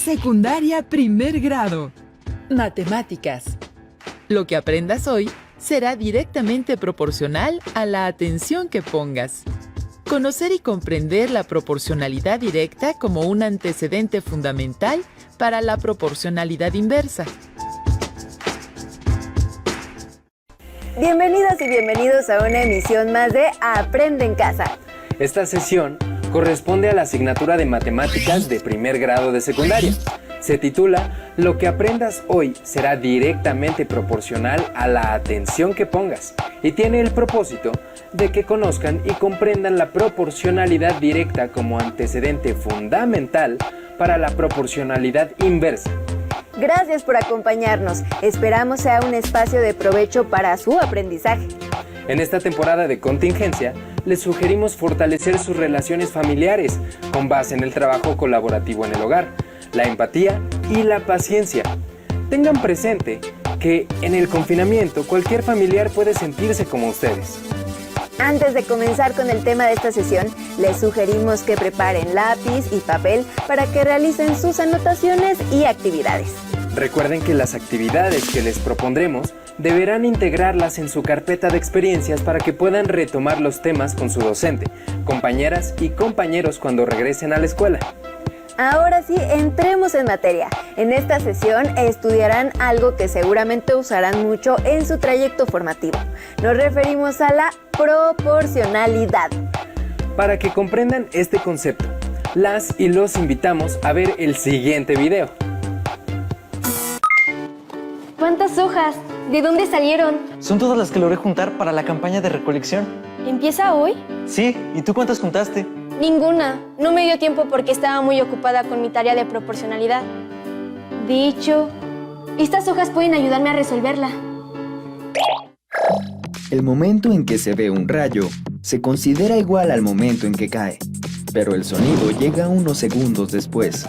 Secundaria primer grado. Matemáticas. Lo que aprendas hoy será directamente proporcional a la atención que pongas. Conocer y comprender la proporcionalidad directa como un antecedente fundamental para la proporcionalidad inversa. Bienvenidas y bienvenidos a una emisión más de Aprende en Casa. Esta sesión corresponde a la asignatura de Matemáticas de primer grado de secundaria. Se titula Lo que aprendas hoy será directamente proporcional a la atención que pongas y tiene el propósito de que conozcan y comprendan la proporcionalidad directa como antecedente fundamental para la proporcionalidad inversa. Gracias por acompañarnos. Esperamos sea un espacio de provecho para su aprendizaje. En esta temporada de contingencia, les sugerimos fortalecer sus relaciones familiares con base en el trabajo colaborativo en el hogar, la empatía y la paciencia. Tengan presente que en el confinamiento cualquier familiar puede sentirse como ustedes. Antes de comenzar con el tema de esta sesión, les sugerimos que preparen lápiz y papel para que realicen sus anotaciones y actividades. Recuerden que las actividades que les propondremos deberán integrarlas en su carpeta de experiencias para que puedan retomar los temas con su docente, compañeras y compañeros cuando regresen a la escuela. Ahora sí, entremos en materia. En esta sesión estudiarán algo que seguramente usarán mucho en su trayecto formativo. Nos referimos a la proporcionalidad. Para que comprendan este concepto, las y los invitamos a ver el siguiente video. ¿Cuántas hojas? ¿De dónde salieron? Son todas las que logré juntar para la campaña de recolección. ¿Empieza hoy? Sí, ¿y tú cuántas juntaste? Ninguna. No me dio tiempo porque estaba muy ocupada con mi tarea de proporcionalidad. De hecho, estas hojas pueden ayudarme a resolverla. El momento en que se ve un rayo se considera igual al momento en que cae, pero el sonido llega unos segundos después.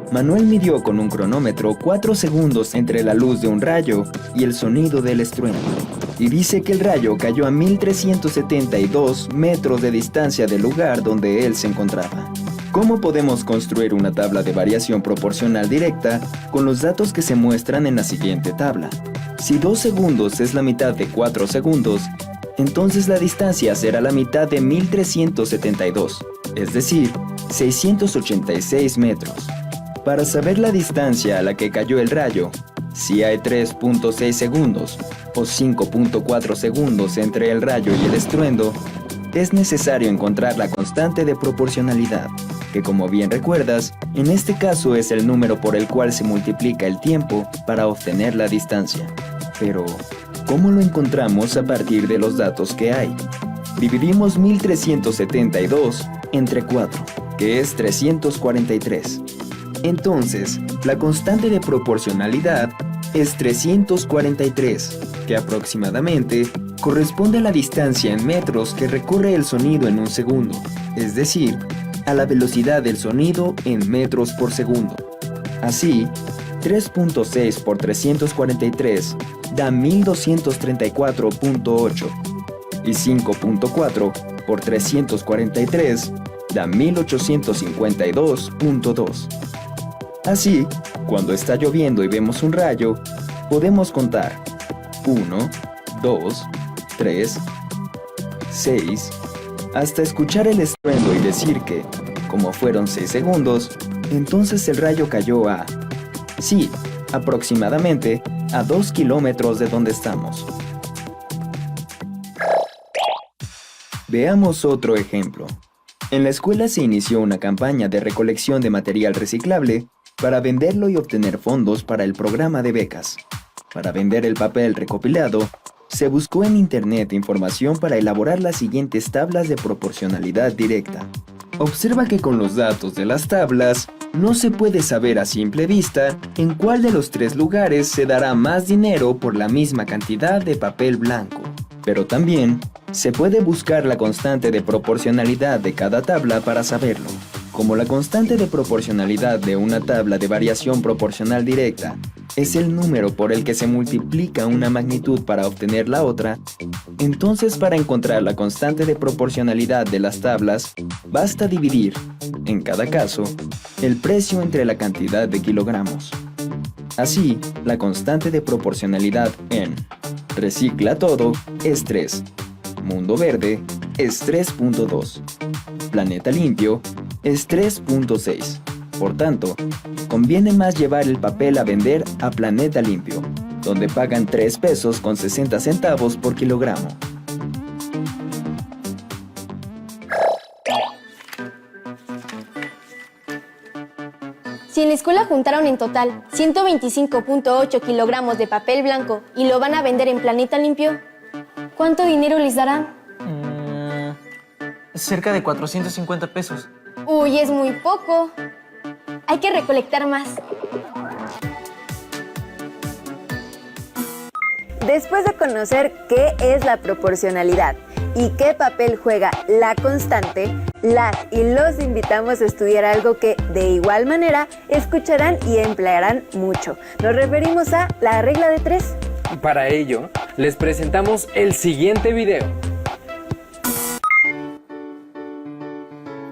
Manuel midió con un cronómetro 4 segundos entre la luz de un rayo y el sonido del estruendo, y dice que el rayo cayó a 1372 metros de distancia del lugar donde él se encontraba. ¿Cómo podemos construir una tabla de variación proporcional directa con los datos que se muestran en la siguiente tabla? Si 2 segundos es la mitad de 4 segundos, entonces la distancia será la mitad de 1372, es decir, 686 metros. Para saber la distancia a la que cayó el rayo, si hay 3.6 segundos o 5.4 segundos entre el rayo y el estruendo, es necesario encontrar la constante de proporcionalidad, que como bien recuerdas, en este caso es el número por el cual se multiplica el tiempo para obtener la distancia. Pero, ¿cómo lo encontramos a partir de los datos que hay? Dividimos 1372 entre 4, que es 343. Entonces, la constante de proporcionalidad es 343, que aproximadamente corresponde a la distancia en metros que recorre el sonido en un segundo, es decir, a la velocidad del sonido en metros por segundo. Así, 3.6 por 343 da 1234.8 y 5.4 por 343 da 1852.2. Así, cuando está lloviendo y vemos un rayo, podemos contar 1, 2, 3, 6, hasta escuchar el estruendo y decir que, como fueron 6 segundos, entonces el rayo cayó a, sí, aproximadamente a 2 kilómetros de donde estamos. Veamos otro ejemplo. En la escuela se inició una campaña de recolección de material reciclable para venderlo y obtener fondos para el programa de becas. Para vender el papel recopilado, se buscó en internet información para elaborar las siguientes tablas de proporcionalidad directa. Observa que con los datos de las tablas, no se puede saber a simple vista en cuál de los 3 lugares se dará más dinero por la misma cantidad de papel blanco. Pero también, se puede buscar la constante de proporcionalidad de cada tabla para saberlo. Como la constante de proporcionalidad de una tabla de variación proporcional directa es el número por el que se multiplica una magnitud para obtener la otra, entonces para encontrar la constante de proporcionalidad de las tablas, basta dividir, en cada caso, el precio entre la cantidad de kilogramos. Así, la constante de proporcionalidad en Recicla Todo es 3, Mundo Verde es 3.2, Planeta Limpio es 3.6. Por tanto, conviene más llevar el papel a vender a Planeta Limpio, donde pagan 3 pesos con 60 centavos por kilogramo. Si en la escuela juntaron en total 125.8 kilogramos de papel blanco y lo van a vender en Planeta Limpio, ¿cuánto dinero les darán? Cerca de 450 pesos. Uy, es muy poco. Hay que recolectar más. Después de conocer qué es la proporcionalidad y qué papel juega la constante, las y los invitamos a estudiar algo que de igual manera escucharán y emplearán mucho. Nos referimos a la regla de 3. Para ello, les presentamos el siguiente video.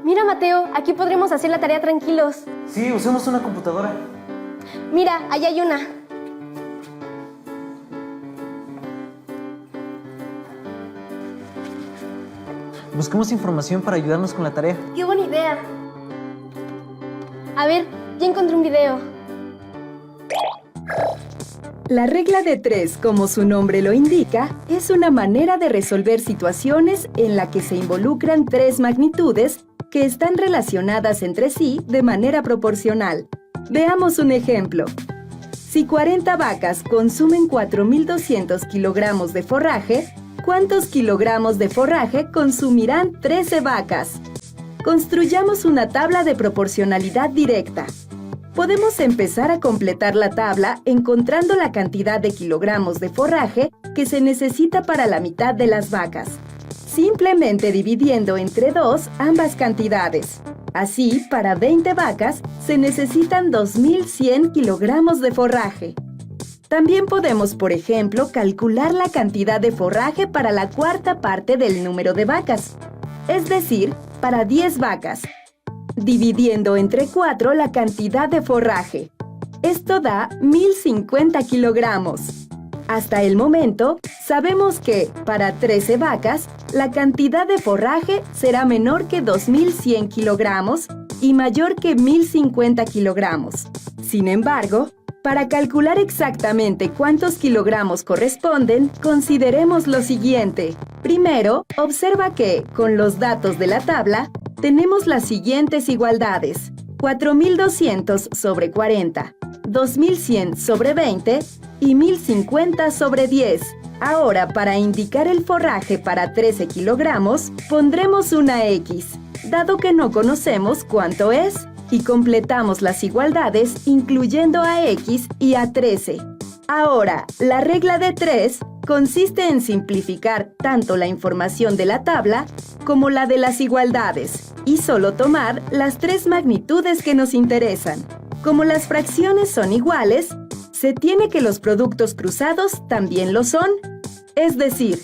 Mira, Mateo, aquí podremos hacer la tarea tranquilos. Sí, usemos una computadora. Mira, allá hay una. Busquemos información para ayudarnos con la tarea. ¡Qué buena idea! A ver, ya encontré un video. La regla de 3, como su nombre lo indica, es una manera de resolver situaciones en la que se involucran 3 magnitudes que están relacionadas entre sí de manera proporcional. Veamos un ejemplo. Si 40 vacas consumen 4.200 kilogramos de forraje, ¿cuántos kilogramos de forraje consumirán 13 vacas? Construyamos una tabla de proporcionalidad directa. Podemos empezar a completar la tabla encontrando la cantidad de kilogramos de forraje que se necesita para la mitad de las vacas, simplemente dividiendo entre 2 ambas cantidades. Así, para 20 vacas se necesitan 2.100 kilogramos de forraje. También podemos, por ejemplo, calcular la cantidad de forraje para la cuarta parte del número de vacas, es decir, para 10 vacas, dividiendo entre 4 la cantidad de forraje. Esto da 1.050 kilogramos. Hasta el momento, sabemos que, para 13 vacas, la cantidad de forraje será menor que 2.100 kilogramos y mayor que 1.050 kilogramos. Sin embargo, para calcular exactamente cuántos kilogramos corresponden, consideremos lo siguiente. Primero, observa que, con los datos de la tabla, tenemos las siguientes igualdades: 4.200 sobre 40, 2.100 sobre 20 y 1.050 sobre 10. Ahora, para indicar el forraje para 13 kilogramos, pondremos una X, dado que no conocemos cuánto es, y completamos las igualdades incluyendo a X y a 13. Ahora, la regla de 3 consiste en simplificar tanto la información de la tabla como la de las igualdades y solo tomar las 3 magnitudes que nos interesan. Como las fracciones son iguales, se tiene que los productos cruzados también lo son. Es decir,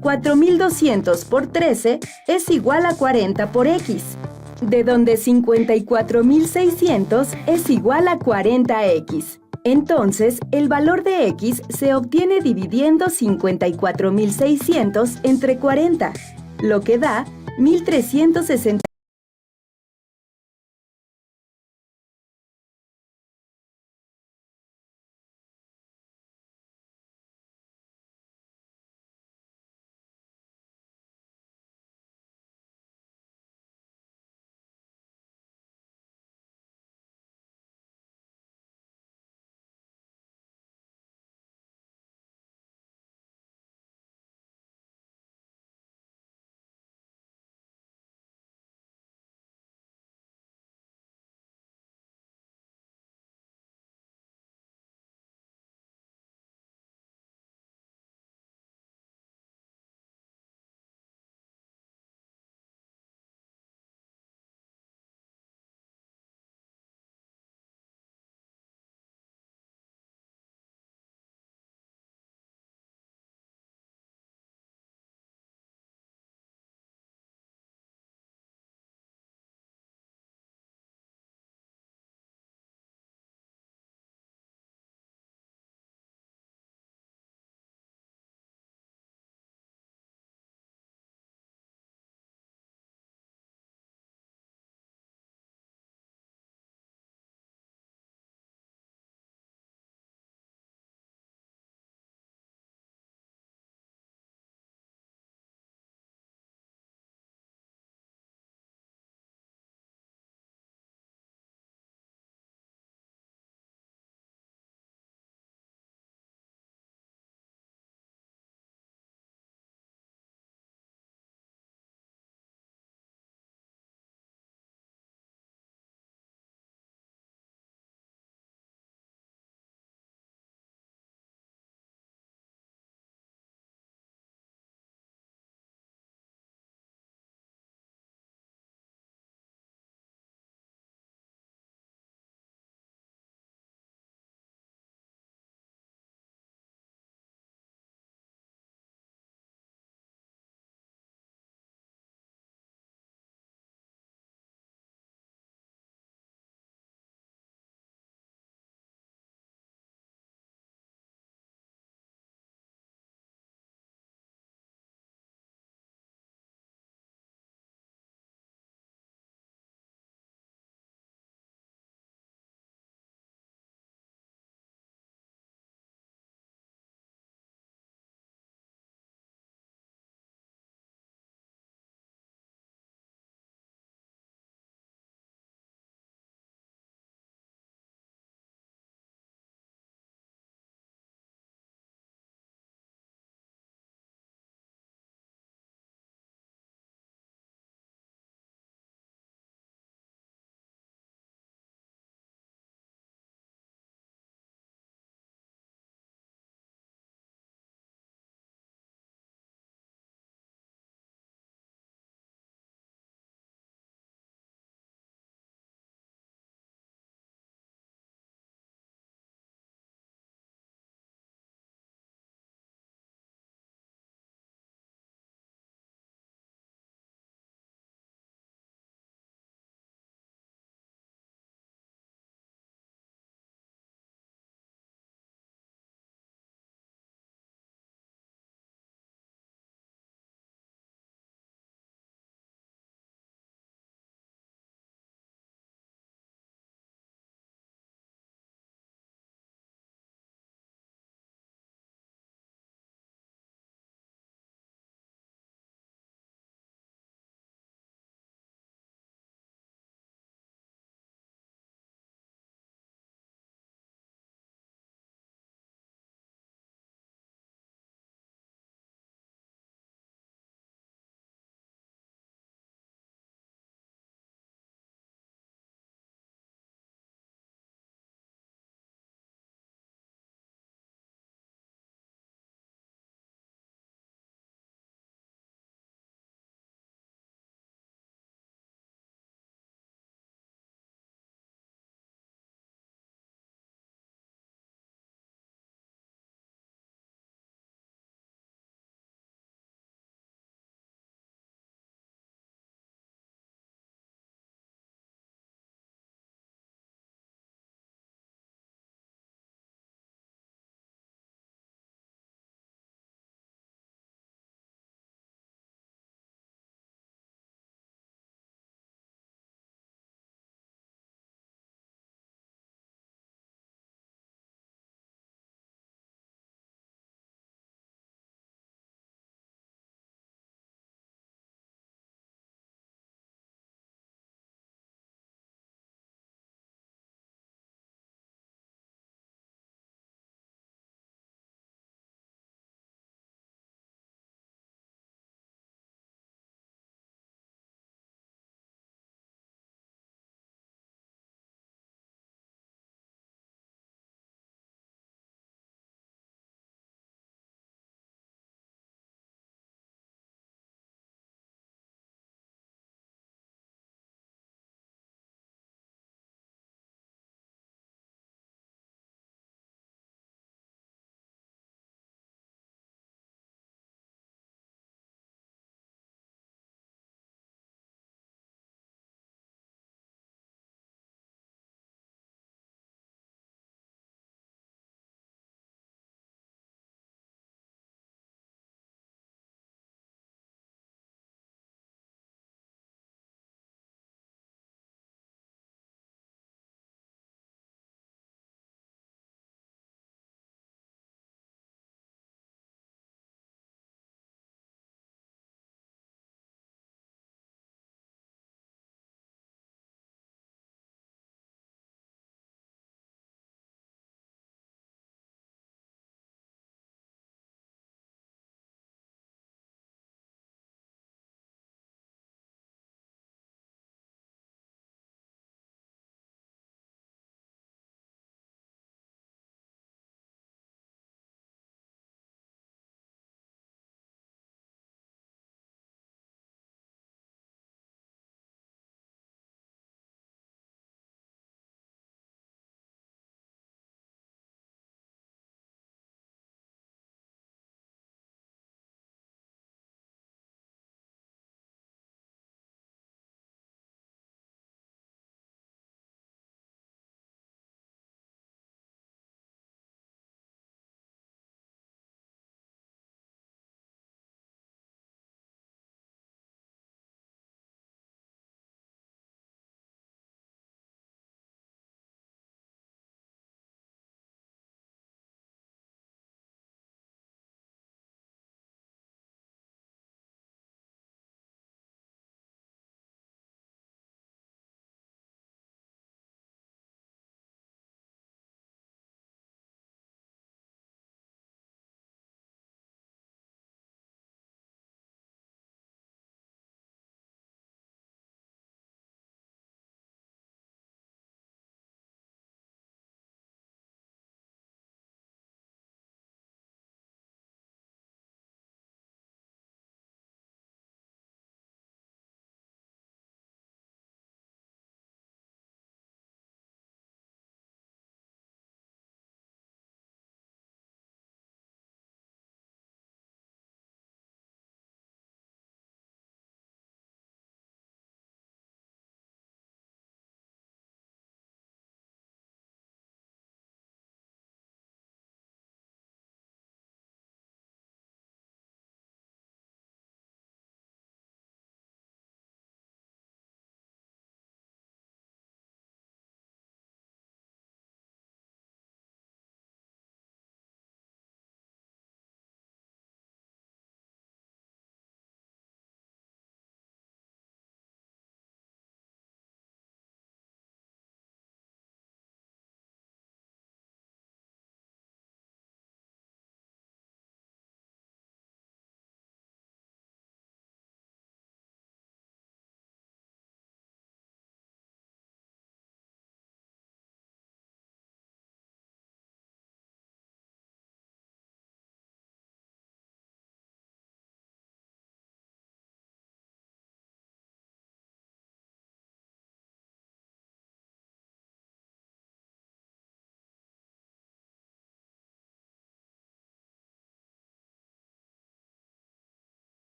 4.200 por 13 es igual a 40 por X, de donde 54.600 es igual a 40X. Entonces, el valor de X se obtiene dividiendo 54.600 entre 40, lo que da 1.360.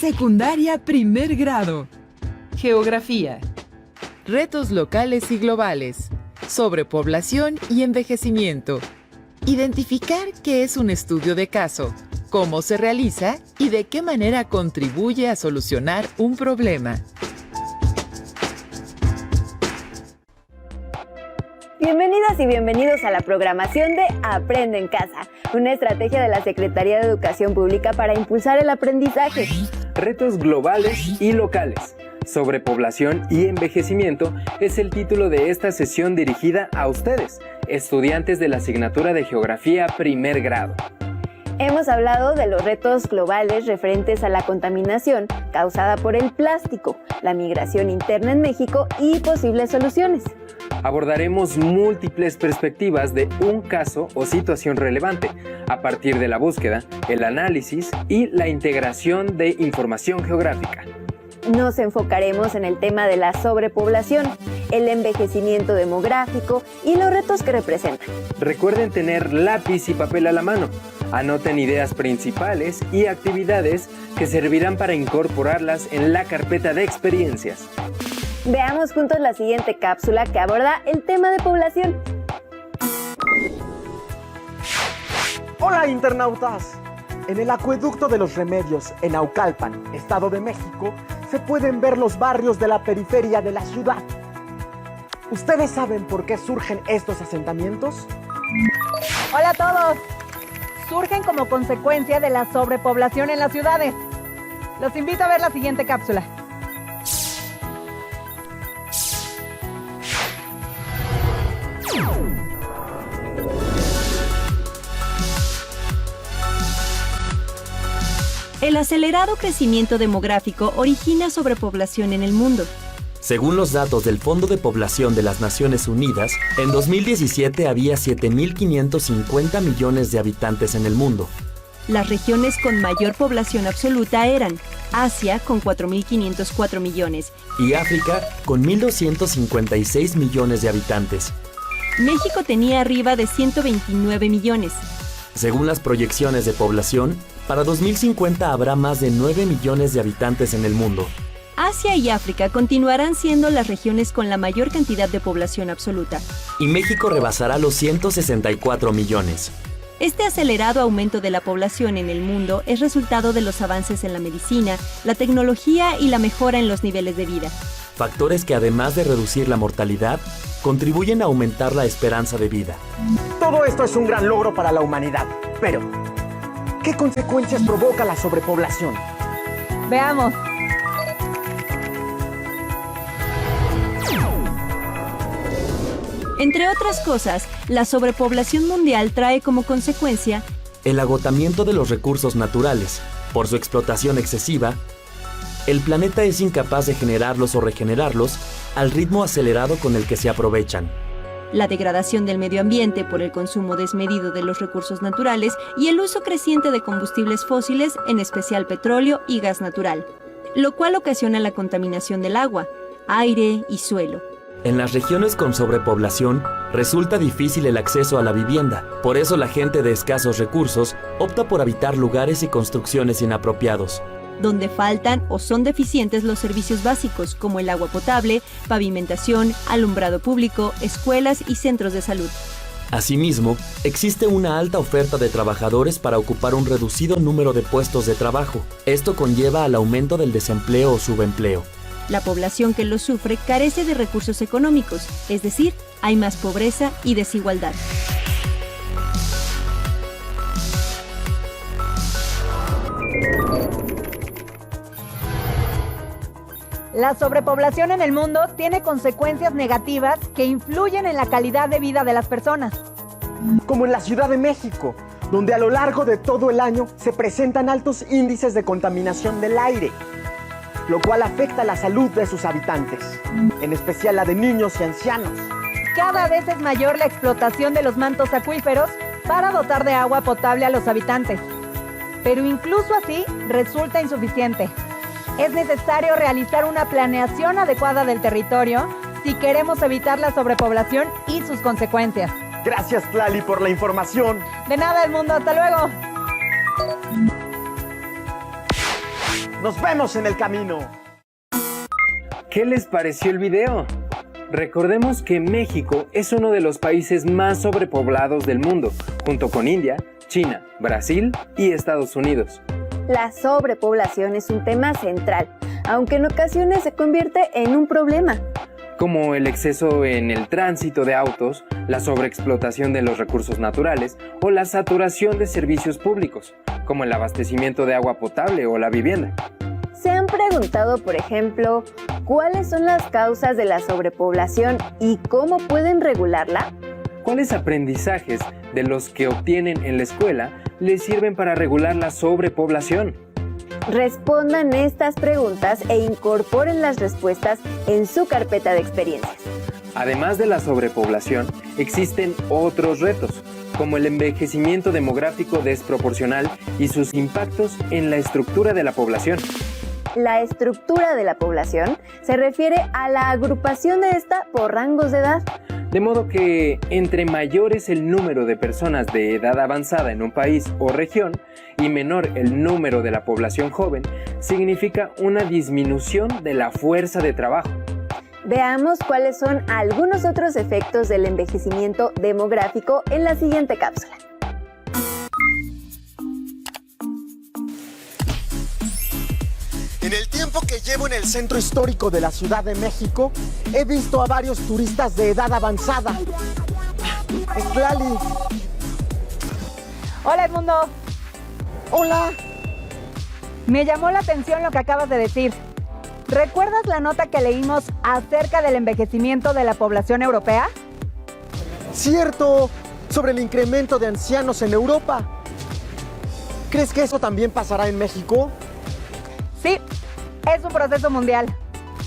Secundaria primer grado. Geografía. Retos locales y globales. Sobrepoblación y envejecimiento. Identificar qué es un estudio de caso, cómo se realiza y de qué manera contribuye a solucionar un problema. Bienvenidas y bienvenidos a la programación de Aprende en Casa, una estrategia de la Secretaría de Educación Pública para impulsar el aprendizaje. Retos globales y locales. Sobrepoblación y envejecimiento es el título de esta sesión dirigida a ustedes, estudiantes de la asignatura de Geografía primer grado. Hemos hablado de los retos globales referentes a la contaminación causada por el plástico, la migración interna en México y posibles soluciones. Abordaremos múltiples perspectivas de un caso o situación relevante, a partir de la búsqueda, el análisis y la integración de información geográfica. Nos enfocaremos en el tema de la sobrepoblación, el envejecimiento demográfico y los retos que representan. Recuerden tener lápiz y papel a la mano. Anoten ideas principales y actividades que servirán para incorporarlas en la carpeta de experiencias. Veamos juntos la siguiente cápsula que aborda el tema de población. Hola internautas. En el acueducto de los Remedios, en Naucalpan, Estado de México, se pueden ver los barrios de la periferia de la ciudad. ¿Ustedes saben por qué surgen estos asentamientos? Hola a todos. Surgen como consecuencia de la sobrepoblación en las ciudades. Los invito a ver la siguiente cápsula. El acelerado crecimiento demográfico origina sobrepoblación en el mundo. Según los datos del Fondo de Población de las Naciones Unidas, en 2017 había 7.550 millones de habitantes en el mundo. Las regiones con mayor población absoluta eran Asia con 4.504 millones, Y África con 1.256 millones de habitantes. México tenía arriba de 129 millones. Según las proyecciones de población, para 2050 habrá más de 9 millones de habitantes en el mundo. Asia y África continuarán siendo las regiones con la mayor cantidad de población absoluta. Y México rebasará los 164 millones. Este acelerado aumento de la población en el mundo es resultado de los avances en la medicina, la tecnología y la mejora en los niveles de vida. Factores que, además de reducir la mortalidad, contribuyen a aumentar la esperanza de vida. Todo esto es un gran logro para la humanidad, pero ¿qué consecuencias provoca la sobrepoblación? Veamos. Entre otras cosas, la sobrepoblación mundial trae como consecuencia El agotamiento de los recursos naturales. Por su explotación excesiva, el planeta es incapaz de generarlos o regenerarlos al ritmo acelerado con el que se aprovechan. la degradación del medio ambiente por el consumo desmedido de los recursos naturales y el uso creciente de combustibles fósiles, en especial petróleo y gas natural, lo cual ocasiona la contaminación del agua, aire y suelo. En las regiones con sobrepoblación, resulta difícil el acceso a la vivienda. Por eso la gente de escasos recursos opta por habitar lugares y construcciones inapropiados, donde faltan o son deficientes los servicios básicos como el agua potable, pavimentación, alumbrado público, escuelas y centros de salud. Asimismo, existe una alta oferta de trabajadores para ocupar un reducido número de puestos de trabajo. Esto conlleva al aumento del desempleo o subempleo. La población que lo sufre carece de recursos económicos, es decir, hay más pobreza y desigualdad. La sobrepoblación en el mundo tiene consecuencias negativas que influyen en la calidad de vida de las personas. Como en la Ciudad de México, donde a lo largo de todo el año se presentan altos índices de contaminación del aire, lo cual afecta la salud de sus habitantes, en especial la de niños y ancianos. Cada vez es mayor la explotación de los mantos acuíferos para dotar de agua potable a los habitantes. Pero incluso así resulta insuficiente. Es necesario realizar una planeación adecuada del territorio si queremos evitar la sobrepoblación y sus consecuencias. Gracias, Tlali, por la información. De nada, Edmundo. Hasta luego. ¡Nos vemos en el camino! ¿Qué les pareció el video? Recordemos que México es uno de los países más sobrepoblados del mundo, junto con India, China, Brasil y Estados Unidos. La sobrepoblación es un tema central, aunque en ocasiones se convierte en un problema. Como el exceso en el tránsito de autos, la sobreexplotación de los recursos naturales o la saturación de servicios públicos, como el abastecimiento de agua potable o la vivienda. ¿Se han preguntado, por ejemplo, cuáles son las causas de la sobrepoblación y cómo pueden regularla? ¿Cuáles aprendizajes de los que obtienen en la escuela les sirven para regular la sobrepoblación? Respondan estas preguntas e incorporen las respuestas en su carpeta de experiencias. Además de la sobrepoblación, existen otros retos, como el envejecimiento demográfico desproporcional y sus impactos en la estructura de la población. La estructura de la población se refiere a la agrupación de esta por rangos de edad. De modo que entre mayor es el número de personas de edad avanzada en un país o región y menor el número de la población joven, significa una disminución de la fuerza de trabajo. Veamos cuáles son algunos otros efectos del envejecimiento demográfico en la siguiente cápsula. En el tiempo que llevo en el centro histórico de la Ciudad de México, he visto a varios turistas de edad avanzada. Estlali. Hola, Edmundo. Hola. Me llamó la atención lo que acabas de decir. ¿Recuerdas la nota que leímos acerca del envejecimiento de la población europea? Cierto, sobre el incremento de ancianos en Europa. ¿Crees que eso también pasará en México? Sí, es un proceso mundial.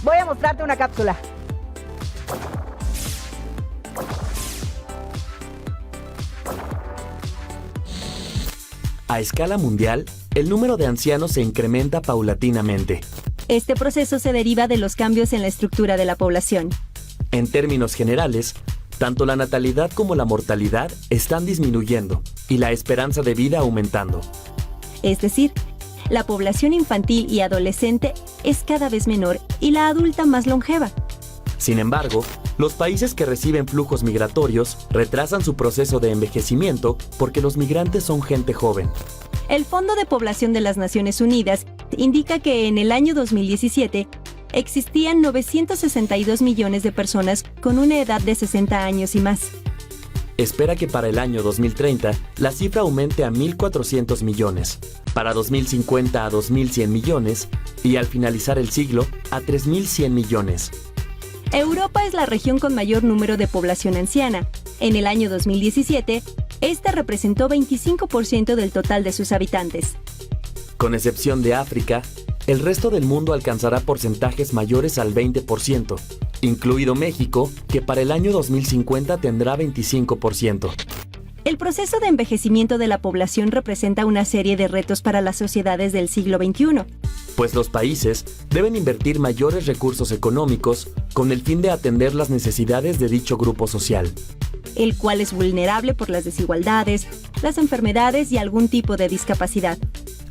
Voy a mostrarte una cápsula. A escala mundial, el número de ancianos se incrementa paulatinamente. Este proceso se deriva de los cambios en la estructura de la población. En términos generales, tanto la natalidad como la mortalidad están disminuyendo y la esperanza de vida aumentando. Es decir, la población infantil y adolescente es cada vez menor y la adulta más longeva. Sin embargo, los países que reciben flujos migratorios retrasan su proceso de envejecimiento porque los migrantes son gente joven. El Fondo de Población de las Naciones Unidas indica que en el año 2017 existían 962 millones de personas con una edad de 60 años y más. Espera que para el año 2030 la cifra aumente a 1.400 millones, para 2050 a 2.100 millones y al finalizar el siglo a 3.100 millones. Europa es la región con mayor número de población anciana. En el año 2017, esta representó 25% del total de sus habitantes. Con excepción de África, el resto del mundo alcanzará porcentajes mayores al 20%, incluido México, que para el año 2050 tendrá 25%. El proceso de envejecimiento de la población representa una serie de retos para las sociedades del siglo XXI. Pues los países deben invertir mayores recursos económicos con el fin de atender las necesidades de dicho grupo social, el cual es vulnerable por las desigualdades, las enfermedades y algún tipo de discapacidad.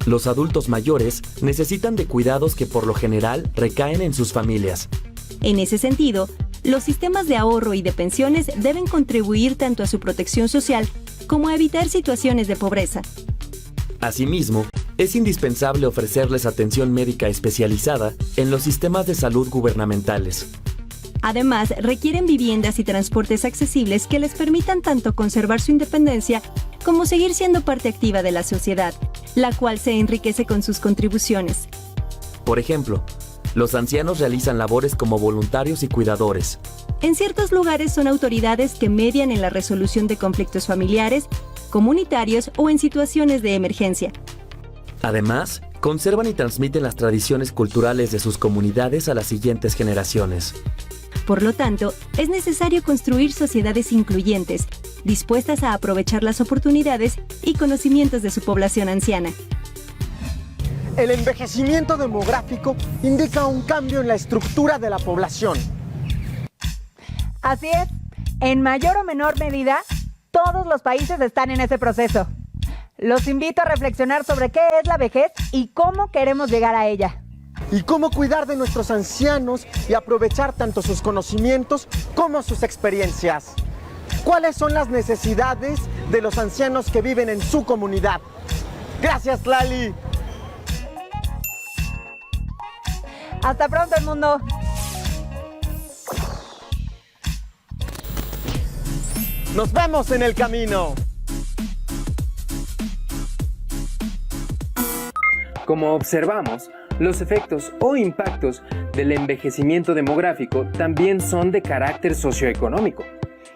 Los adultos mayores necesitan de cuidados que por lo general recaen en sus familias. En ese sentido, los sistemas de ahorro y de pensiones deben contribuir tanto a su protección social como a evitar situaciones de pobreza. Asimismo, es indispensable ofrecerles atención médica especializada en los sistemas de salud gubernamentales. Además, requieren viviendas y transportes accesibles que les permitan tanto conservar su independencia como seguir siendo parte activa de la sociedad, la cual se enriquece con sus contribuciones. Por ejemplo, los ancianos realizan labores como voluntarios y cuidadores. En ciertos lugares son autoridades que median en la resolución de conflictos familiares, comunitarios o en situaciones de emergencia. Además, conservan y transmiten las tradiciones culturales de sus comunidades a las siguientes generaciones. Por lo tanto, es necesario construir sociedades incluyentes, dispuestas a aprovechar las oportunidades y conocimientos de su población anciana. El envejecimiento demográfico indica un cambio en la estructura de la población. Así es, en mayor o menor medida, todos los países están en ese proceso. Los invito a reflexionar sobre qué es la vejez y cómo queremos llegar a ella. Y cómo cuidar de nuestros ancianos y aprovechar tanto sus conocimientos como sus experiencias. ¿Cuáles son las necesidades de los ancianos que viven en su comunidad? Gracias, Lali. Hasta pronto, el mundo. Nos vemos en el camino. Como observamos, los efectos o impactos del envejecimiento demográfico también son de carácter socioeconómico.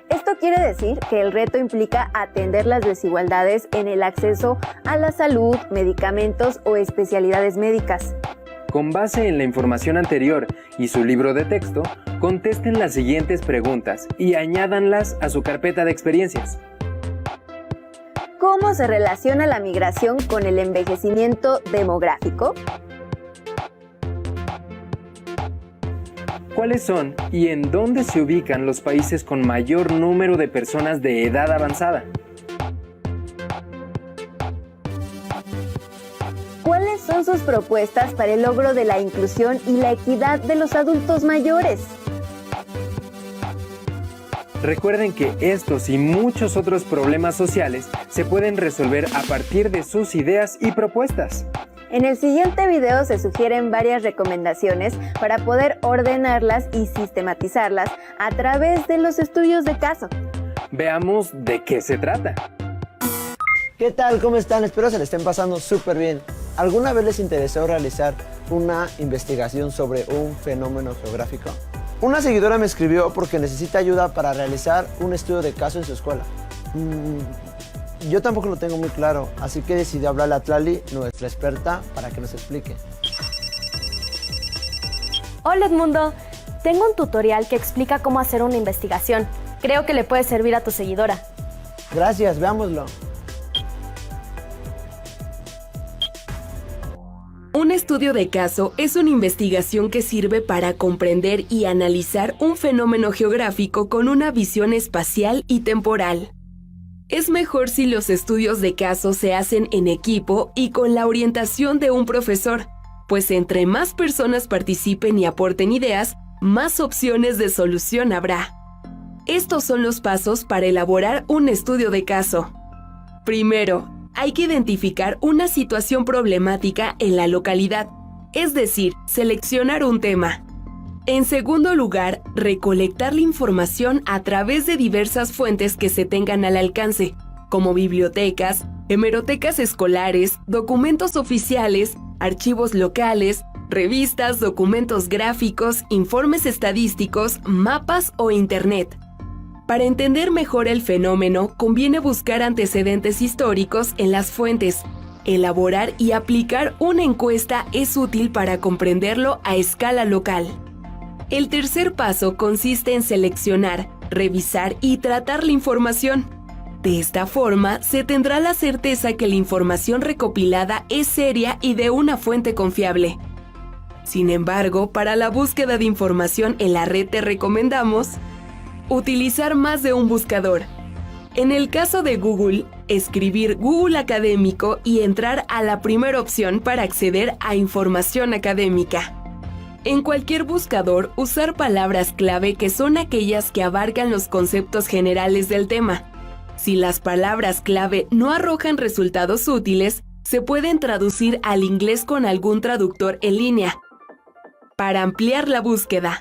Esto quiere decir que el reto implica atender las desigualdades en el acceso a la salud, medicamentos o especialidades médicas. Con base en la información anterior y su libro de texto, contesten las siguientes preguntas y añádanlas a su carpeta de experiencias. ¿Cómo se relaciona la migración con el envejecimiento demográfico? ¿Cuáles son y en dónde se ubican los países con mayor número de personas de edad avanzada? ¿Cuáles son sus propuestas para el logro de la inclusión y la equidad de los adultos mayores? Recuerden que estos y muchos otros problemas sociales se pueden resolver a partir de sus ideas y propuestas. En el siguiente video se sugieren varias recomendaciones para poder ordenarlas y sistematizarlas a través de los estudios de caso. Veamos de qué se trata. ¿Qué tal? ¿Cómo están? Espero se le estén pasando súper bien. ¿Alguna vez les interesó realizar una investigación sobre un fenómeno geográfico? Una seguidora me escribió porque necesita ayuda para realizar un estudio de caso en su escuela. Yo tampoco lo tengo muy claro, así que decidí hablarle a Tlali, nuestra experta, para que nos explique. Hola Edmundo, tengo un tutorial que explica cómo hacer una investigación. Creo que le puede servir a tu seguidora. Gracias, veámoslo. Un estudio de caso es una investigación que sirve para comprender y analizar un fenómeno geográfico con una visión espacial y temporal. Es mejor si los estudios de caso se hacen en equipo y con la orientación de un profesor, pues entre más personas participen y aporten ideas, más opciones de solución habrá. Estos son los pasos para elaborar un estudio de caso. Primero, hay que identificar una situación problemática en la localidad, es decir, seleccionar un tema. En segundo lugar, recolectar la información a través de diversas fuentes que se tengan al alcance, como bibliotecas, hemerotecas escolares, documentos oficiales, archivos locales, revistas, documentos gráficos, informes estadísticos, mapas o internet. Para entender mejor el fenómeno, conviene buscar antecedentes históricos en las fuentes. Elaborar y aplicar una encuesta es útil para comprenderlo a escala local. El tercer paso consiste en seleccionar, revisar y tratar la información. De esta forma, se tendrá la certeza que la información recopilada es seria y de una fuente confiable. Sin embargo, para la búsqueda de información en la red te recomendamos utilizar más de un buscador. En el caso de Google, escribir Google Académico y entrar a la primera opción para acceder a información académica. En cualquier buscador, usar palabras clave que son aquellas que abarcan los conceptos generales del tema. Si las palabras clave no arrojan resultados útiles, se pueden traducir al inglés con algún traductor en línea. Para ampliar la búsqueda,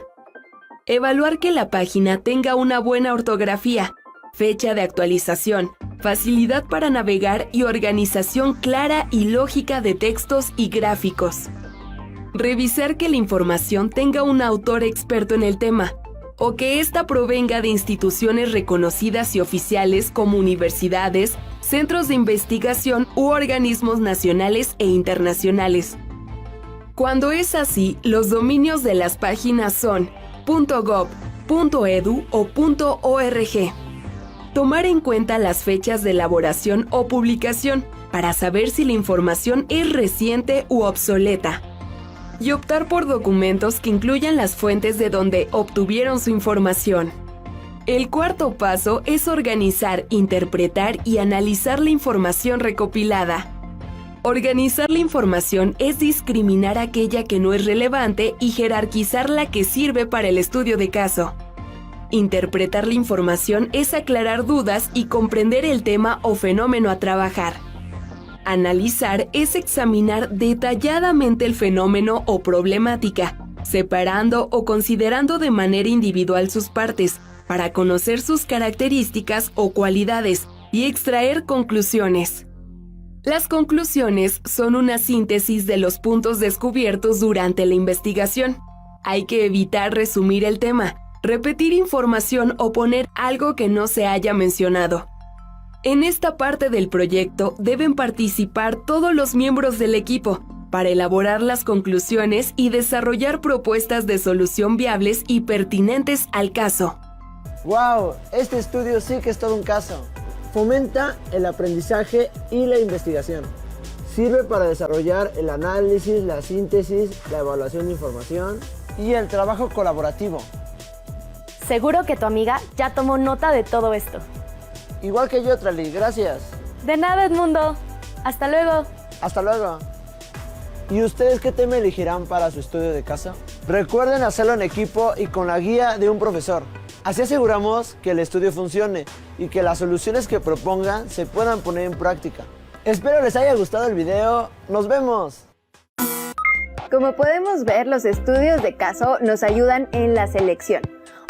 evaluar que la página tenga una buena ortografía, fecha de actualización, facilidad para navegar y organización clara y lógica de textos y gráficos. Revisar que la información tenga un autor experto en el tema, o que ésta provenga de instituciones reconocidas y oficiales como universidades, centros de investigación u organismos nacionales e internacionales. Cuando es así, los dominios de las páginas son .gov, .edu o .org. Tomar en cuenta las fechas de elaboración o publicación para saber si la información es reciente u obsoleta. Y optar por documentos que incluyan las fuentes de donde obtuvieron su información. El cuarto paso es organizar, interpretar y analizar la información recopilada. Organizar la información es discriminar aquella que no es relevante y jerarquizar la que sirve para el estudio de caso. Interpretar la información es aclarar dudas y comprender el tema o fenómeno a trabajar. Analizar es examinar detalladamente el fenómeno o problemática, separando o considerando de manera individual sus partes, para conocer sus características o cualidades y extraer conclusiones. Las conclusiones son una síntesis de los puntos descubiertos durante la investigación. Hay que evitar resumir el tema, repetir información o poner algo que no se haya mencionado. En esta parte del proyecto deben participar todos los miembros del equipo para elaborar las conclusiones y desarrollar propuestas de solución viables y pertinentes al caso. ¡Wow! Este estudio sí que es todo un caso. Fomenta el aprendizaje y la investigación. Sirve para desarrollar el análisis, la síntesis, la evaluación de información y el trabajo colaborativo. Seguro que tu amiga ya tomó nota de todo esto. Igual que yo, Trali, gracias. De nada, Edmundo. Hasta luego. Hasta luego. ¿Y ustedes qué tema elegirán para su estudio de caso? Recuerden hacerlo en equipo y con la guía de un profesor. Así aseguramos que el estudio funcione y que las soluciones que propongan se puedan poner en práctica. Espero les haya gustado el video. ¡Nos vemos! Como podemos ver, los estudios de caso nos ayudan en la selección,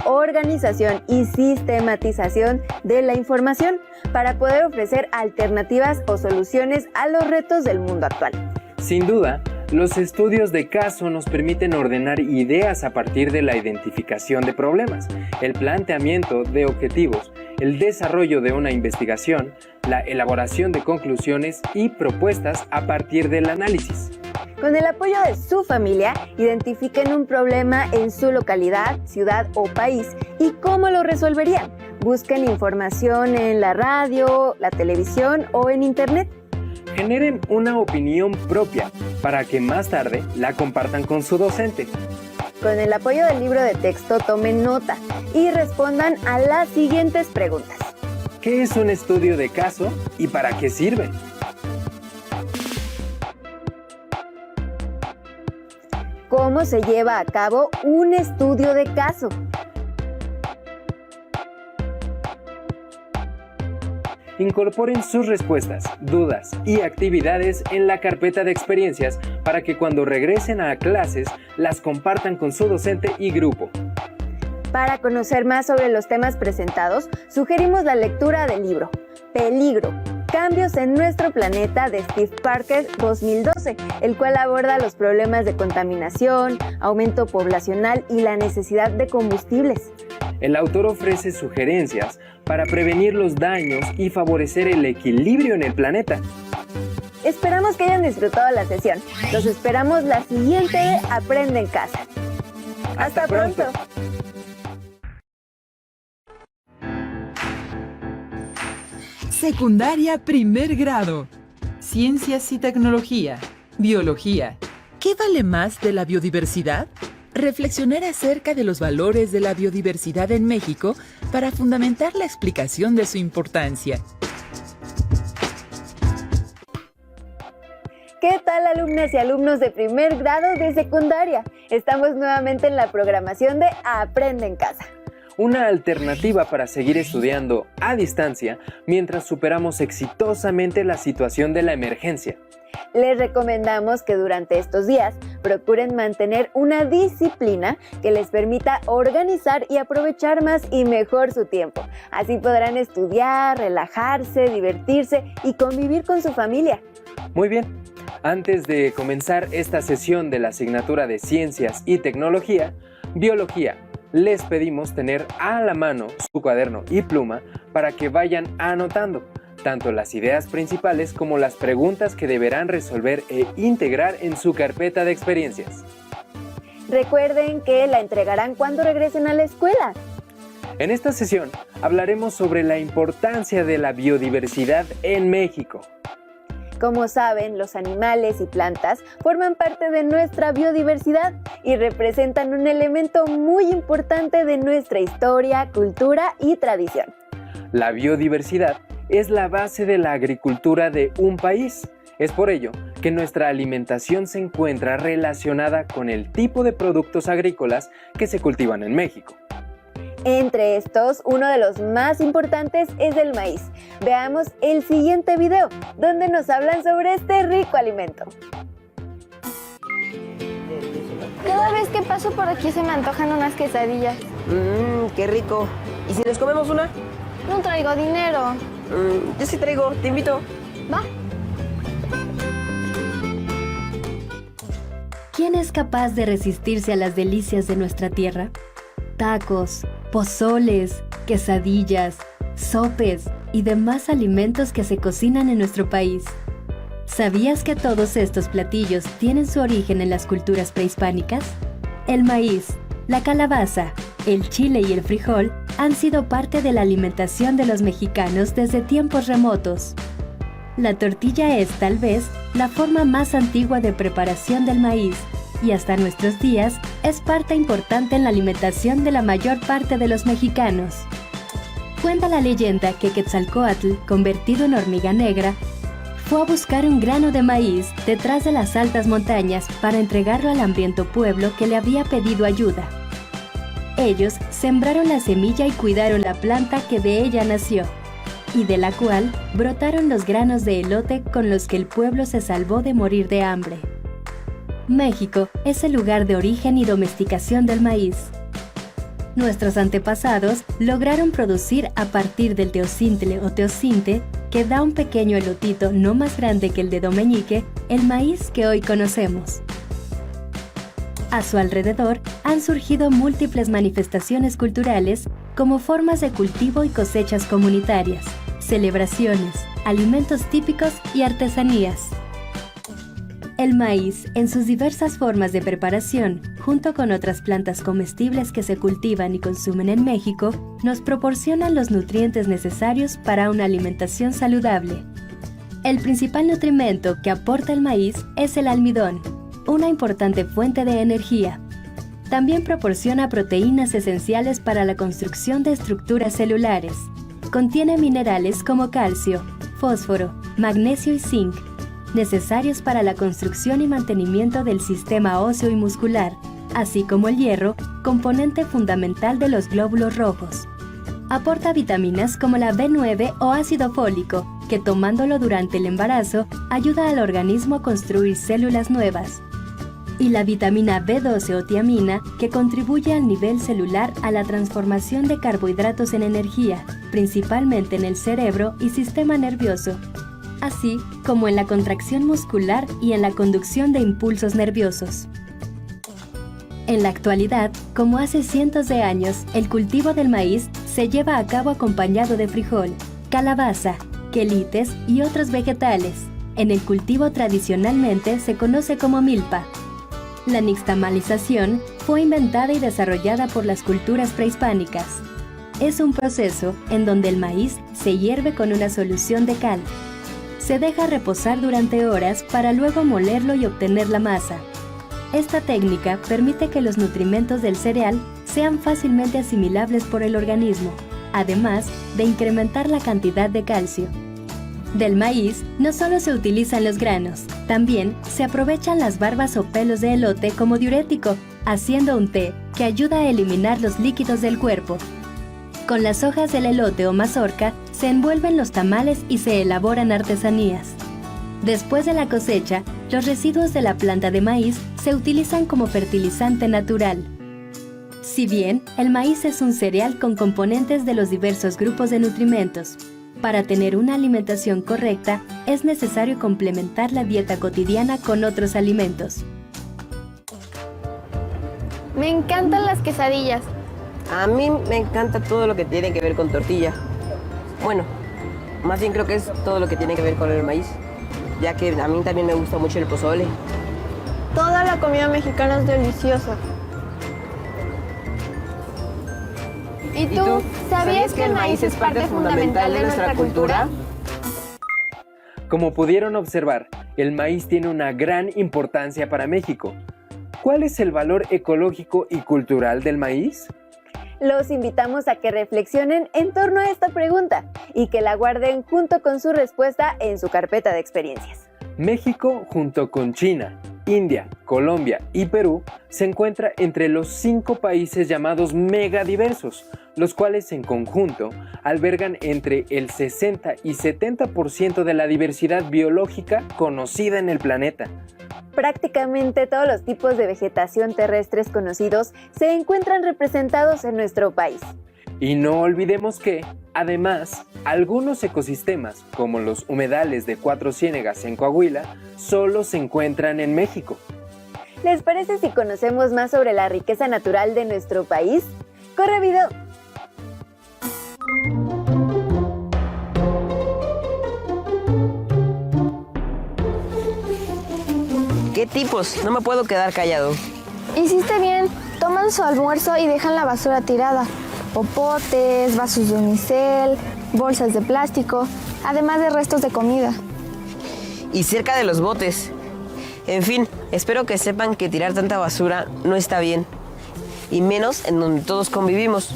organización y sistematización de la información para poder ofrecer alternativas o soluciones a los retos del mundo actual. Sin duda, los estudios de caso nos permiten ordenar ideas a partir de la identificación de problemas, el planteamiento de objetivos, el desarrollo de una investigación, la elaboración de conclusiones y propuestas a partir del análisis. Con el apoyo de su familia, identifiquen un problema en su localidad, ciudad o país y cómo lo resolverían. Busquen información en la radio, la televisión o en internet. Generen una opinión propia para que más tarde la compartan con su docente. Con el apoyo del libro de texto, tomen nota y respondan a las siguientes preguntas. ¿Qué es un estudio de caso y para qué sirve? ¿Cómo se lleva a cabo un estudio de caso? Incorporen sus respuestas, dudas y actividades en la carpeta de experiencias para que cuando regresen a clases las compartan con su docente y grupo. Para conocer más sobre los temas presentados, sugerimos la lectura del libro Peligro, Cambios en nuestro planeta de Steve Parker 2012, el cual aborda los problemas de contaminación, aumento poblacional y la necesidad de combustibles. El autor ofrece sugerencias para prevenir los daños y favorecer el equilibrio en el planeta. Esperamos que hayan disfrutado la sesión. Los esperamos la siguiente de Aprende en Casa. ¡Hasta pronto! Secundaria primer grado. Ciencias y tecnología. Biología. ¿Qué vale más de la biodiversidad? Reflexionar acerca de los valores de la biodiversidad en México para fundamentar la explicación de su importancia. ¿Qué tal, alumnas y alumnos de primer grado de secundaria? Estamos nuevamente en la programación de Aprende en Casa. Una alternativa para seguir estudiando a distancia mientras superamos exitosamente la situación de la emergencia. Les recomendamos que durante estos días procuren mantener una disciplina que les permita organizar y aprovechar más y mejor su tiempo. Así podrán estudiar, relajarse, divertirse y convivir con su familia. Muy bien, antes de comenzar esta sesión de la asignatura de Ciencias y Tecnología, Biología, les pedimos tener a la mano su cuaderno y pluma para que vayan anotando tanto las ideas principales como las preguntas que deberán resolver e integrar en su carpeta de experiencias. Recuerden que la entregarán cuando regresen a la escuela. En esta sesión hablaremos sobre la importancia de la biodiversidad en México. Como saben, los animales y plantas forman parte de nuestra biodiversidad y representan un elemento muy importante de nuestra historia, cultura y tradición. La biodiversidad es la base de la agricultura de un país. Es por ello que nuestra alimentación se encuentra relacionada con el tipo de productos agrícolas que se cultivan en México. Entre estos, uno de los más importantes es el maíz. Veamos el siguiente video, donde nos hablan sobre este rico alimento. Cada vez que paso por aquí se me antojan unas quesadillas. ¡Qué rico! ¿Y si nos comemos una? No traigo dinero. Yo sí traigo, te invito. Va. ¿Quién es capaz de resistirse a las delicias de nuestra tierra? Tacos, pozoles, quesadillas, sopes y demás alimentos que se cocinan en nuestro país. ¿Sabías que todos estos platillos tienen su origen en las culturas prehispánicas? El maíz, la calabaza, el chile y el frijol han sido parte de la alimentación de los mexicanos desde tiempos remotos. La tortilla es, tal vez, la forma más antigua de preparación del maíz y hasta nuestros días es parte importante en la alimentación de la mayor parte de los mexicanos. Cuenta la leyenda que Quetzalcóatl, convertido en hormiga negra, fue a buscar un grano de maíz detrás de las altas montañas para entregarlo al hambriento pueblo que le había pedido ayuda. Ellos sembraron la semilla y cuidaron la planta que de ella nació, y de la cual brotaron los granos de elote con los que el pueblo se salvó de morir de hambre. México es el lugar de origen y domesticación del maíz. Nuestros antepasados lograron producir a partir del teocintle o teocinte, que da un pequeño elotito no más grande que el dedo meñique, el maíz que hoy conocemos. A su alrededor han surgido múltiples manifestaciones culturales como formas de cultivo y cosechas comunitarias, celebraciones, alimentos típicos y artesanías. El maíz, en sus diversas formas de preparación, junto con otras plantas comestibles que se cultivan y consumen en México, nos proporcionan los nutrientes necesarios para una alimentación saludable. El principal nutrimento que aporta el maíz es el almidón, una importante fuente de energía. También proporciona proteínas esenciales para la construcción de estructuras celulares. Contiene minerales como calcio, fósforo, magnesio y zinc, necesarios para la construcción y mantenimiento del sistema óseo y muscular, así como el hierro, componente fundamental de los glóbulos rojos. Aporta vitaminas como la B9 o ácido fólico, que tomándolo durante el embarazo ayuda al organismo a construir células nuevas. Y la vitamina B12 o tiamina, que contribuye al nivel celular a la transformación de carbohidratos en energía, principalmente en el cerebro y sistema nervioso, así como en la contracción muscular y en la conducción de impulsos nerviosos. En la actualidad, como hace cientos de años, el cultivo del maíz se lleva a cabo acompañado de frijol, calabaza, quelites y otros vegetales. En el cultivo tradicionalmente se conoce como milpa. La nixtamalización fue inventada y desarrollada por las culturas prehispánicas. Es un proceso en donde el maíz se hierve con una solución de cal. Se deja reposar durante horas para luego molerlo y obtener la masa. Esta técnica permite que los nutrimentos del cereal sean fácilmente asimilables por el organismo, además de incrementar la cantidad de calcio. Del maíz no solo se utilizan los granos, también se aprovechan las barbas o pelos de elote como diurético, haciendo un té que ayuda a eliminar los líquidos del cuerpo. Con las hojas del elote o mazorca se envuelven los tamales y se elaboran artesanías. Después de la cosecha, los residuos de la planta de maíz se utilizan como fertilizante natural. Si bien el maíz es un cereal con componentes de los diversos grupos de nutrimentos, para tener una alimentación correcta es necesario complementar la dieta cotidiana con otros alimentos. Me encantan las quesadillas. A mí me encanta todo lo que tiene que ver con tortilla. Bueno, más bien creo que es todo lo que tiene que ver con el maíz, ya que a mí también me gusta mucho el pozole. Toda la comida mexicana es deliciosa. ¿Y tú? ¿Sabías que el maíz es parte fundamental de nuestra cultura? Como pudieron observar, el maíz tiene una gran importancia para México. ¿Cuál es el valor ecológico y cultural del maíz? Los invitamos a que reflexionen en torno a esta pregunta y que la guarden junto con su respuesta en su carpeta de experiencias. México, junto con China, India, Colombia y Perú, se encuentra entre los 5 países llamados megadiversos, los cuales en conjunto albergan entre el 60 y 70% de la diversidad biológica conocida en el planeta. Prácticamente todos los tipos de vegetación terrestres conocidos se encuentran representados en nuestro país. Y no olvidemos que, además, algunos ecosistemas, como los humedales de Cuatro Ciénegas en Coahuila, solo se encuentran en México. ¿Les parece si conocemos más sobre la riqueza natural de nuestro país? ¡Corre video! ¿Qué tipos? No me puedo quedar callado. Hiciste bien. Toman su almuerzo y dejan la basura tirada. Popotes, vasos de unicel, bolsas de plástico, además de restos de comida. Y cerca de los botes. En fin, espero que sepan que tirar tanta basura no está bien. Y menos en donde todos convivimos.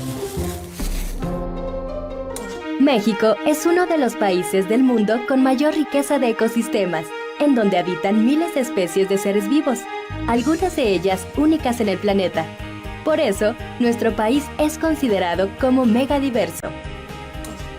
México es uno de los países del mundo con mayor riqueza de ecosistemas, en donde habitan miles de especies de seres vivos, algunas de ellas únicas en el planeta. Por eso, nuestro país es considerado como megadiverso.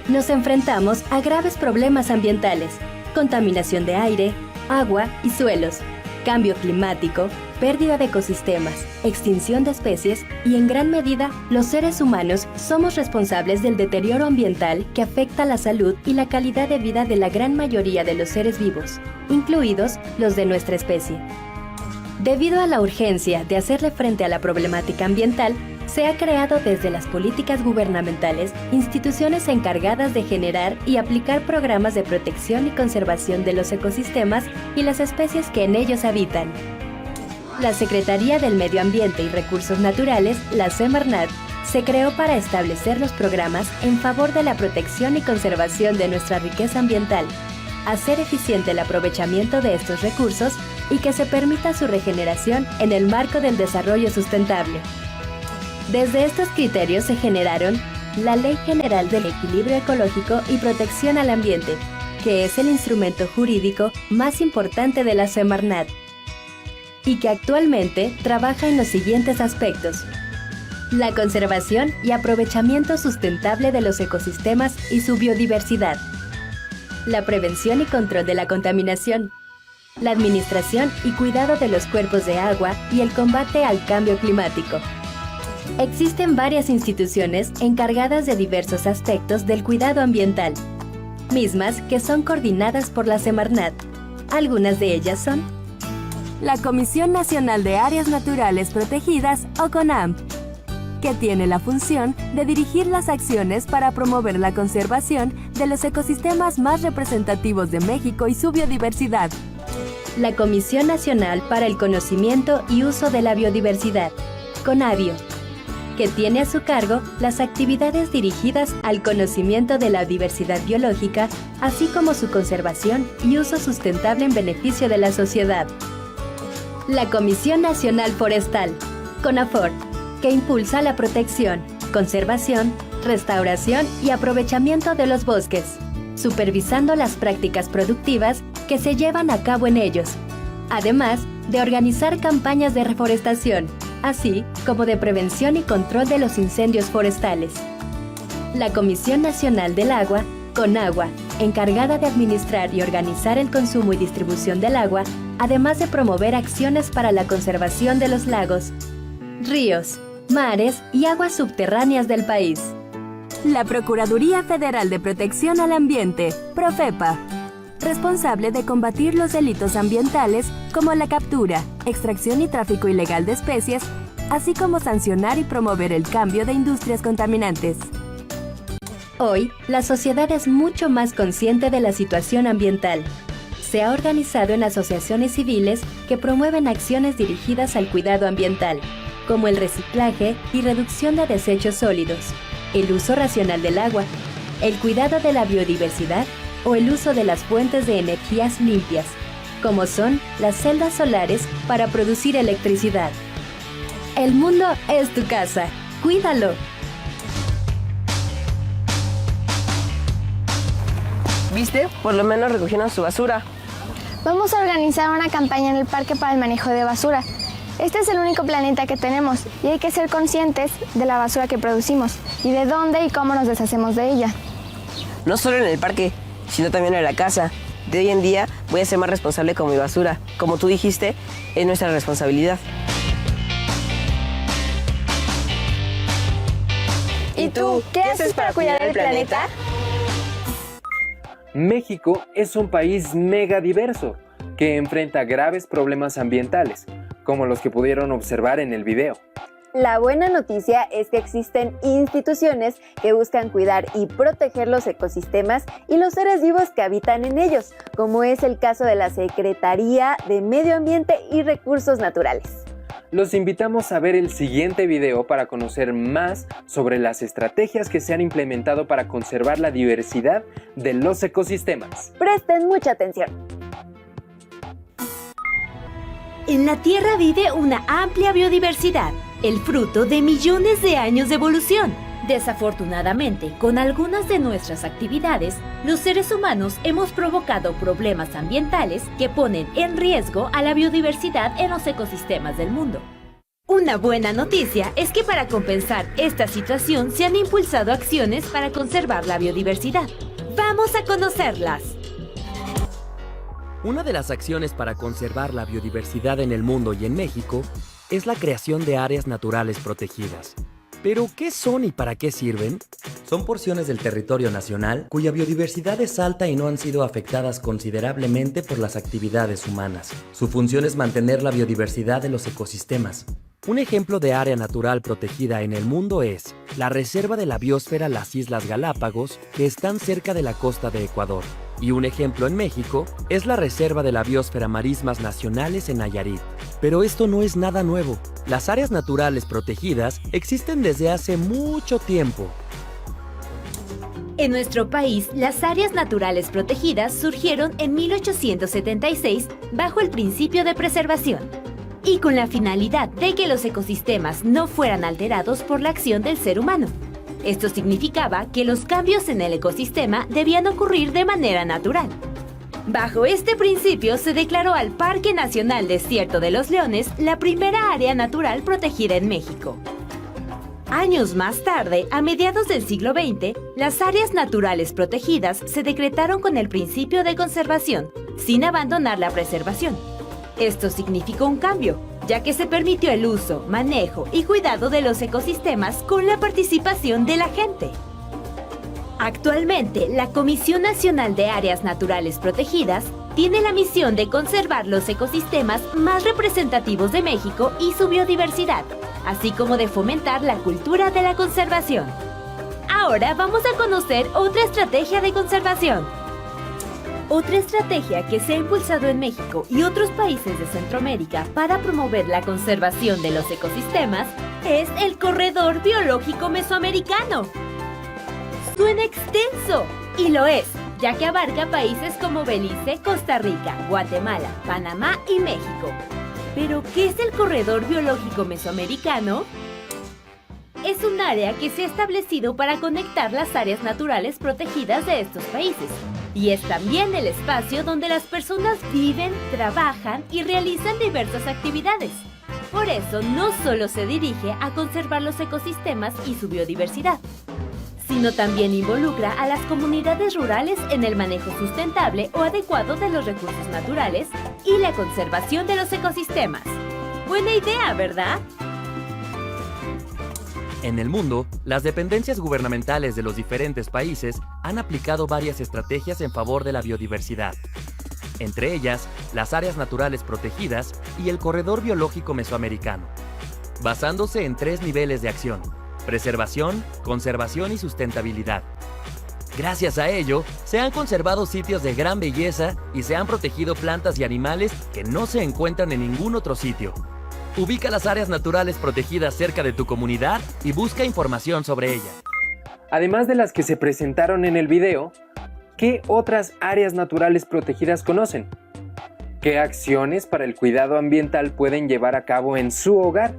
Nos enfrentamos a graves problemas ambientales: contaminación de aire, agua y suelos, cambio climático, pérdida de ecosistemas, extinción de especies y, en gran medida, los seres humanos somos responsables del deterioro ambiental que afecta la salud y la calidad de vida de la gran mayoría de los seres vivos, incluidos los de nuestra especie. Debido a la urgencia de hacerle frente a la problemática ambiental, se ha creado desde las políticas gubernamentales instituciones encargadas de generar y aplicar programas de protección y conservación de los ecosistemas y las especies que en ellos habitan. La Secretaría del Medio Ambiente y Recursos Naturales, la Semarnat, se creó para establecer los programas en favor de la protección y conservación de nuestra riqueza ambiental, hacer eficiente el aprovechamiento de estos recursos y que se permita su regeneración en el marco del desarrollo sustentable. Desde estos criterios se generaron la Ley General del Equilibrio Ecológico y Protección al Ambiente, que es el instrumento jurídico más importante de la Semarnat, y que actualmente trabaja en los siguientes aspectos: la conservación y aprovechamiento sustentable de los ecosistemas y su biodiversidad, la prevención y control de la contaminación, la administración y cuidado de los cuerpos de agua y el combate al cambio climático. Existen varias instituciones encargadas de diversos aspectos del cuidado ambiental, mismas que son coordinadas por la Semarnat. Algunas de ellas son la Comisión Nacional de Áreas Naturales Protegidas, o CONAMP, que tiene la función de dirigir las acciones para promover la conservación de los ecosistemas más representativos de México y su biodiversidad. La Comisión Nacional para el Conocimiento y Uso de la Biodiversidad, CONABIO, que tiene a su cargo las actividades dirigidas al conocimiento de la diversidad biológica, así como su conservación y uso sustentable en beneficio de la sociedad. La Comisión Nacional Forestal, CONAFOR, que impulsa la protección, conservación, restauración y aprovechamiento de los bosques, supervisando las prácticas productivas que se llevan a cabo en ellos, además de organizar campañas de reforestación, así como de prevención y control de los incendios forestales. La Comisión Nacional del Agua, CONAGUA, encargada de administrar y organizar el consumo y distribución del agua, además de promover acciones para la conservación de los lagos, ríos, mares y aguas subterráneas del país. La Procuraduría Federal de Protección al Ambiente, PROFEPA, responsable de combatir los delitos ambientales como la captura, extracción y tráfico ilegal de especies, así como sancionar y promover el cambio de industrias contaminantes. Hoy, la sociedad es mucho más consciente de la situación ambiental. Se ha organizado en asociaciones civiles que promueven acciones dirigidas al cuidado ambiental, como el reciclaje y reducción de desechos sólidos, el uso racional del agua, el cuidado de la biodiversidad o el uso de las fuentes de energías limpias, como son las celdas solares para producir electricidad. El mundo es tu casa. ¡Cuídalo! ¿Viste? Por lo menos recogieron su basura. Vamos a organizar una campaña en el parque para el manejo de basura. Este es el único planeta que tenemos y hay que ser conscientes de la basura que producimos y de dónde y cómo nos deshacemos de ella. No solo en el parque, sino también en la casa. De hoy en día voy a ser más responsable con mi basura. Como tú dijiste, es nuestra responsabilidad. ¿Y tú, qué haces para cuidar el planeta? México es un país mega diverso que enfrenta graves problemas ambientales, como los que pudieron observar en el video. La buena noticia es que existen instituciones que buscan cuidar y proteger los ecosistemas y los seres vivos que habitan en ellos, como es el caso de la Secretaría de Medio Ambiente y Recursos Naturales. Los invitamos a ver el siguiente video para conocer más sobre las estrategias que se han implementado para conservar la diversidad de los ecosistemas. Presten mucha atención. En la Tierra vive una amplia biodiversidad, el fruto de millones de años de evolución. Desafortunadamente, con algunas de nuestras actividades, los seres humanos hemos provocado problemas ambientales que ponen en riesgo a la biodiversidad en los ecosistemas del mundo. Una buena noticia es que para compensar esta situación se han impulsado acciones para conservar la biodiversidad. ¡Vamos a conocerlas! Una de las acciones para conservar la biodiversidad en el mundo y en México es la creación de áreas naturales protegidas. ¿Pero qué son y para qué sirven? Son porciones del territorio nacional cuya biodiversidad es alta y no han sido afectadas considerablemente por las actividades humanas. Su función es mantener la biodiversidad de los ecosistemas. Un ejemplo de área natural protegida en el mundo es la Reserva de la Biosfera Las Islas Galápagos, que están cerca de la costa de Ecuador. Y un ejemplo en México es la Reserva de la Biosfera Marismas Nacionales en Nayarit. Pero esto no es nada nuevo. Las áreas naturales protegidas existen desde hace mucho tiempo. En nuestro país, las áreas naturales protegidas surgieron en 1876 bajo el principio de preservación y con la finalidad de que los ecosistemas no fueran alterados por la acción del ser humano. Esto significaba que los cambios en el ecosistema debían ocurrir de manera natural. Bajo este principio se declaró al Parque Nacional Desierto de los Leones la primera área natural protegida en México. Años más tarde, a mediados del siglo XX, las áreas naturales protegidas se decretaron con el principio de conservación, sin abandonar la preservación. Esto significó un cambio, ya que se permitió el uso, manejo y cuidado de los ecosistemas con la participación de la gente. Actualmente, la Comisión Nacional de Áreas Naturales Protegidas tiene la misión de conservar los ecosistemas más representativos de México y su biodiversidad, así como de fomentar la cultura de la conservación. Ahora vamos a conocer otra estrategia de conservación. Otra estrategia que se ha impulsado en México y otros países de Centroamérica para promover la conservación de los ecosistemas es el Corredor Biológico Mesoamericano. Suena extenso, y lo es, ya que abarca países como Belice, Costa Rica, Guatemala, Panamá y México. ¿Pero qué es el Corredor Biológico Mesoamericano? Es un área que se ha establecido para conectar las áreas naturales protegidas de estos países. Y es también el espacio donde las personas viven, trabajan y realizan diversas actividades. Por eso no solo se dirige a conservar los ecosistemas y su biodiversidad, sino también involucra a las comunidades rurales en el manejo sustentable o adecuado de los recursos naturales y la conservación de los ecosistemas. Buena idea, ¿verdad? En el mundo, las dependencias gubernamentales de los diferentes países han aplicado varias estrategias en favor de la biodiversidad. Entre ellas, las áreas naturales protegidas y el Corredor Biológico Mesoamericano, basándose en 3 niveles de acción: preservación, conservación y sustentabilidad. Gracias a ello, se han conservado sitios de gran belleza y se han protegido plantas y animales que no se encuentran en ningún otro sitio. Ubica las áreas naturales protegidas cerca de tu comunidad y busca información sobre ellas. Además de las que se presentaron en el video, ¿qué otras áreas naturales protegidas conocen? ¿Qué acciones para el cuidado ambiental pueden llevar a cabo en su hogar?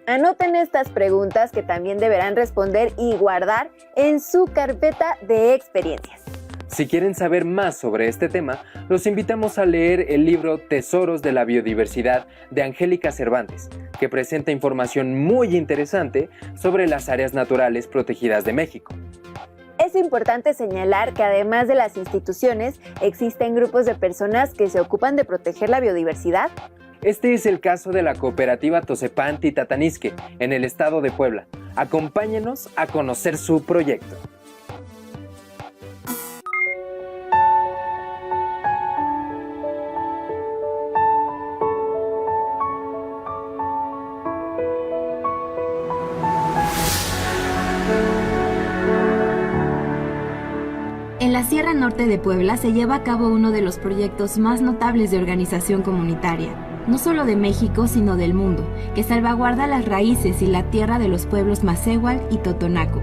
Anoten estas preguntas que también deberán responder y guardar en su carpeta de experiencias. Si quieren saber más sobre este tema, los invitamos a leer el libro Tesoros de la Biodiversidad de Angélica Cervantes, que presenta información muy interesante sobre las áreas naturales protegidas de México. Es importante señalar que además de las instituciones, existen grupos de personas que se ocupan de proteger la biodiversidad. Este es el caso de la cooperativa Tosepan-Titanisque, en el estado de Puebla. Acompáñenos a conocer su proyecto. En la Sierra Norte de Puebla se lleva a cabo uno de los proyectos más notables de organización comunitaria, no solo de México, sino del mundo, que salvaguarda las raíces y la tierra de los pueblos Masehual y Totonaco.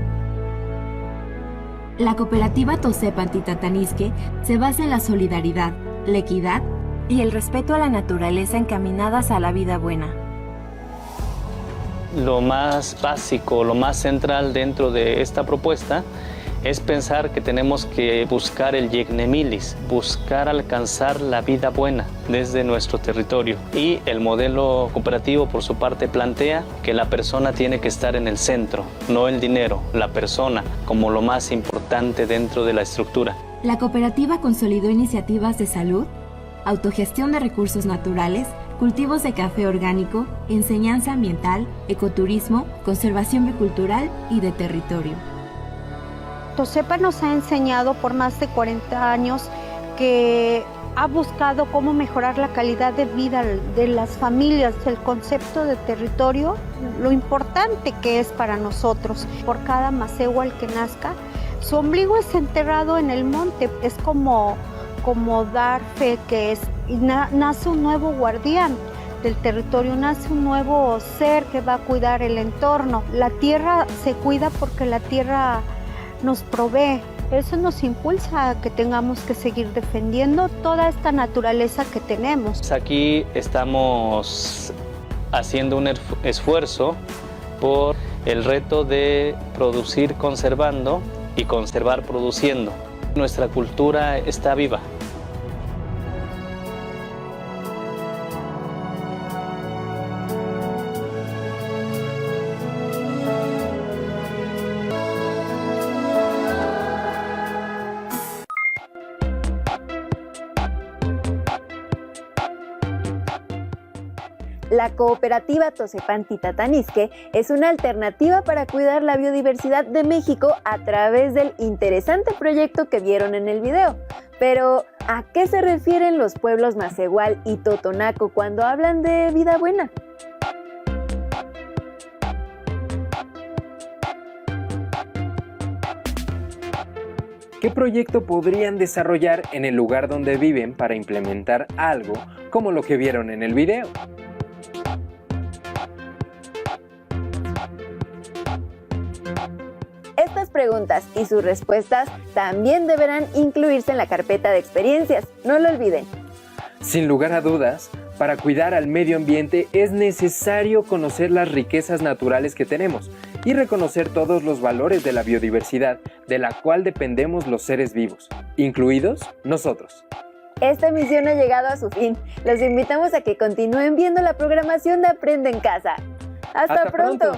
La cooperativa Tosepan-Titanisque se basa en la solidaridad, la equidad y el respeto a la naturaleza encaminadas a la vida buena. Lo más básico, lo más central dentro de esta propuesta es pensar que tenemos que buscar el Yegnemilis, buscar alcanzar la vida buena desde nuestro territorio. Y el modelo cooperativo, por su parte, plantea que la persona tiene que estar en el centro, no el dinero, la persona como lo más importante dentro de la estructura. La cooperativa consolidó iniciativas de salud, autogestión de recursos naturales, cultivos de café orgánico, enseñanza ambiental, ecoturismo, conservación bicultural y de territorio. Tosepan nos ha enseñado por más de 40 años que ha buscado cómo mejorar la calidad de vida de las familias, el concepto de territorio, lo importante que es para nosotros. Por cada Masehual que nazca, su ombligo es enterrado en el monte, es como dar fe que nace un nuevo guardián del territorio, nace un nuevo ser que va a cuidar el entorno. La tierra se cuida porque la tierra nos provee. Eso nos impulsa a que tengamos que seguir defendiendo toda esta naturaleza que tenemos. Aquí estamos haciendo un esfuerzo por el reto de producir conservando y conservar produciendo. Nuestra cultura está viva. La cooperativa Tosepan-Titanisque es una alternativa para cuidar la biodiversidad de México a través del interesante proyecto que vieron en el video. Pero, ¿a qué se refieren los pueblos Masehual y Totonaco cuando hablan de vida buena? ¿Qué proyecto podrían desarrollar en el lugar donde viven para implementar algo como lo que vieron en el video? Estas preguntas y sus respuestas también deberán incluirse en la carpeta de experiencias, no lo olviden. Sin lugar a dudas, para cuidar al medio ambiente es necesario conocer las riquezas naturales que tenemos y reconocer todos los valores de la biodiversidad de la cual dependemos los seres vivos, incluidos nosotros. Esta emisión ha llegado a su fin. Los invitamos a que continúen viendo la programación de Aprende en Casa. ¡Hasta pronto!